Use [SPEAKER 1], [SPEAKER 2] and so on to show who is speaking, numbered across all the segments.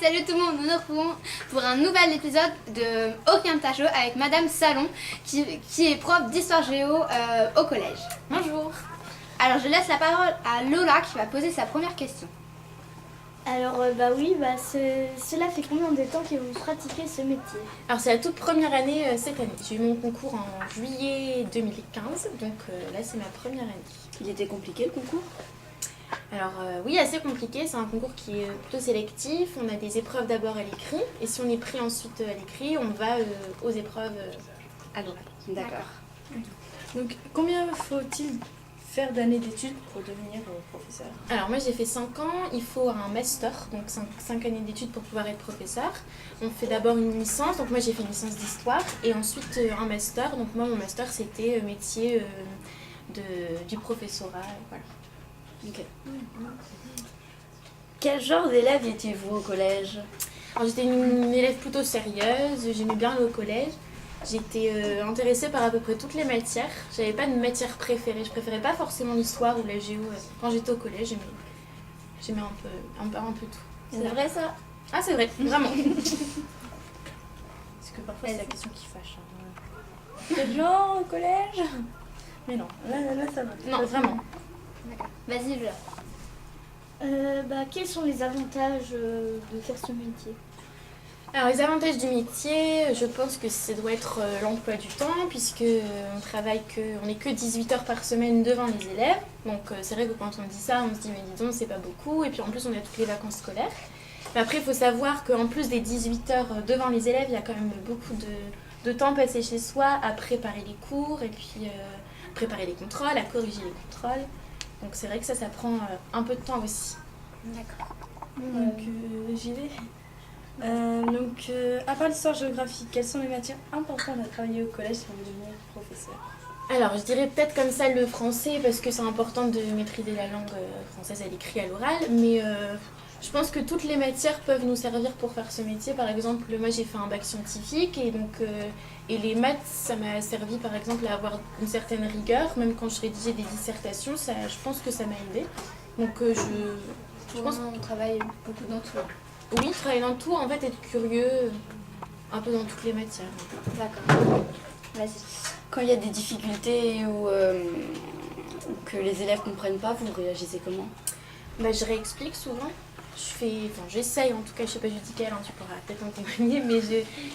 [SPEAKER 1] salut tout le monde, nous nous retrouvons pour un nouvel épisode de Orienta Show avec Madame Salon qui est prof d'histoire géo au collège.
[SPEAKER 2] Bonjour.
[SPEAKER 1] Alors je laisse la parole à Lola qui va poser sa première question.
[SPEAKER 3] Alors cela fait combien de temps que vous pratiquez ce métier?
[SPEAKER 2] Alors c'est la toute première année cette année. J'ai eu mon concours en juillet 2015, donc là c'est ma première année.
[SPEAKER 4] Il était compliqué le concours?
[SPEAKER 2] Alors oui, assez compliqué, c'est un concours qui est plutôt sélectif. On a des épreuves d'abord à l'écrit et si on est pris ensuite à l'écrit, on va aux épreuves à l'oral.
[SPEAKER 4] D'accord.
[SPEAKER 5] Donc combien faut-il faire d'années d'études pour devenir professeur?
[SPEAKER 2] Alors moi j'ai fait 5 ans, il faut un master, donc 5 années d'études pour pouvoir être professeur. On fait d'abord une licence, donc moi j'ai fait une licence d'histoire et ensuite un master. Donc moi mon master c'était métier du professorat, voilà.
[SPEAKER 4] Ok. Quel genre d'élève étiez-vous au collège?
[SPEAKER 2] Alors j'étais une élève plutôt sérieuse, j'aimais bien aller au collège. J'étais intéressée par à peu près toutes les matières. J'avais pas de matière préférée. Je préférais pas forcément l'histoire ou la géo. Quand j'étais au collège, j'aimais un peu tout.
[SPEAKER 4] C'est vrai ça?
[SPEAKER 2] Ah c'est vrai, vraiment.
[SPEAKER 5] Parce que parfois c'est la question qui fâche. Quel genre au collège? Mais non, là ça va.
[SPEAKER 2] Non, vraiment.
[SPEAKER 1] D'accord. Vas-y Lola.
[SPEAKER 3] Quels sont les avantages de faire ce métier?
[SPEAKER 2] Alors les avantages du métier, je pense que ça doit être l'emploi du temps puisque on n'est que 18 heures par semaine devant les élèves. Donc c'est vrai que quand on dit ça, on se dit mais dis donc c'est pas beaucoup et puis en plus on a toutes les vacances scolaires. Mais après il faut savoir qu'en plus des 18 heures devant les élèves, il y a quand même beaucoup de temps passé chez soi à préparer les cours et puis préparer les contrôles, à corriger les contrôles. Donc c'est vrai que ça prend un peu de temps aussi.
[SPEAKER 1] D'accord.
[SPEAKER 5] Donc j'y vais. À part l'histoire-géographie, quelles sont les matières importantes à travailler au collège si on veut devenir professeur?
[SPEAKER 2] Alors, je dirais peut-être comme ça le français parce que c'est important de maîtriser la langue française à l'écrit, à l'oral. Mais je pense que toutes les matières peuvent nous servir pour faire ce métier. Par exemple, moi j'ai fait un bac scientifique et donc et les maths, ça m'a servi par exemple à avoir une certaine rigueur. Même quand je rédigeais des dissertations, je pense que ça m'a aidé. Donc je pense
[SPEAKER 1] qu'on travaille beaucoup dans tout.
[SPEAKER 2] Oui, travailler dans tout, en fait, être curieux, un peu dans toutes les matières.
[SPEAKER 1] D'accord. Vas-y.
[SPEAKER 4] Quand il y a des difficultés ou que les élèves ne comprennent pas, vous réagissez comment?
[SPEAKER 2] Je réexplique souvent. J'essaye, en tout cas, je sais pas Judicaël, tu pourras peut-être en témoigner, mais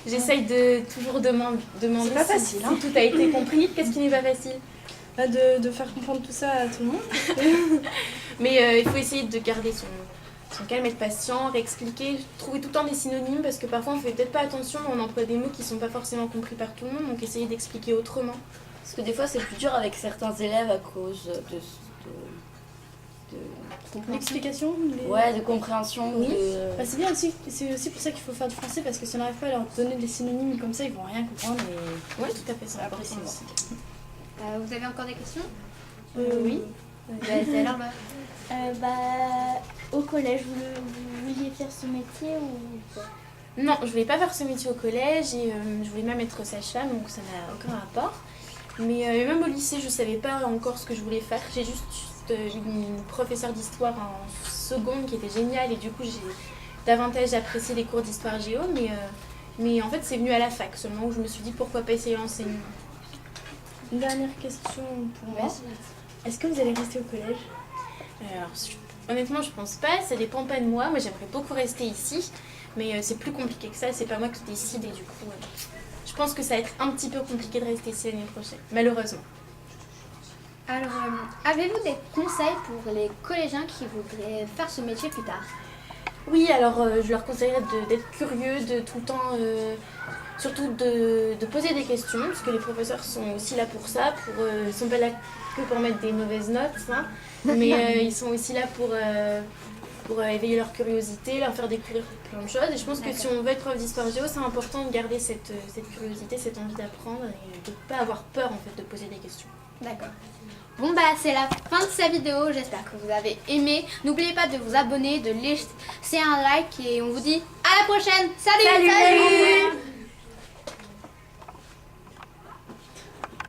[SPEAKER 2] j'essaye de toujours demander
[SPEAKER 5] c'est pas facile,
[SPEAKER 2] si tout a été compris. Qu'est-ce qui n'est pas facile?
[SPEAKER 5] De faire comprendre tout ça à tout le monde.
[SPEAKER 2] Mais il faut essayer de garder son calme, être patient, réexpliquer, trouver tout le temps des synonymes parce que parfois on fait peut-être pas attention, mais on emploie des mots qui sont pas forcément compris par tout le monde, donc essayer d'expliquer autrement.
[SPEAKER 4] Parce que des fois c'est plus dur avec certains élèves à cause
[SPEAKER 5] L'explication
[SPEAKER 4] Ouais, de compréhension.
[SPEAKER 2] Oui.
[SPEAKER 5] C'est bien aussi, c'est aussi pour ça qu'il faut faire du français parce que si on n'arrive pas à leur donner des synonymes comme ça, ils vont rien comprendre.
[SPEAKER 2] Oui, tout à fait, c'est
[SPEAKER 5] Après,
[SPEAKER 2] important aussi.
[SPEAKER 1] Vous avez encore des questions?
[SPEAKER 5] Oui.
[SPEAKER 1] Vas-y alors là.
[SPEAKER 3] Au collège, vous vouliez faire ce métier ou pas?
[SPEAKER 2] Non, je voulais pas faire ce métier au collège et je voulais même être sage-femme, donc ça n'a aucun rapport. Mais même au lycée, je savais pas encore ce que je voulais faire. J'ai juste une professeure d'histoire en seconde qui était géniale et du coup j'ai davantage apprécié les cours d'histoire géo, mais en fait c'est venu à la fac seulement où je me suis dit pourquoi pas essayer l'enseignement.
[SPEAKER 5] Une dernière question pour moi. Est-ce que vous allez rester au collège?
[SPEAKER 2] Alors, honnêtement, je pense pas, ça dépend pas de moi. Moi, j'aimerais beaucoup rester ici, mais c'est plus compliqué que ça, c'est pas moi qui décide et du coup, je pense que ça va être un petit peu compliqué de rester ici l'année prochaine, malheureusement.
[SPEAKER 1] Alors, avez-vous des conseils pour les collégiens qui voudraient faire ce métier plus tard?
[SPEAKER 2] Oui, alors je leur conseillerais d'être curieux, de tout le temps, surtout de poser des questions, parce que les professeurs sont aussi là pour ça, ils sont pas là que pour mettre des mauvaises notes, hein, mais ils sont aussi là pour éveiller leur curiosité, leur faire découvrir plein de choses. Et je pense que si on veut être prof d'histoire géo, c'est important de garder cette curiosité, cette envie d'apprendre et de ne pas avoir peur en fait de poser des questions.
[SPEAKER 1] D'accord. Bon c'est la fin de cette vidéo, j'espère que vous avez aimé. N'oubliez pas de vous abonner, de laisser un like et on vous dit à la prochaine. Salut.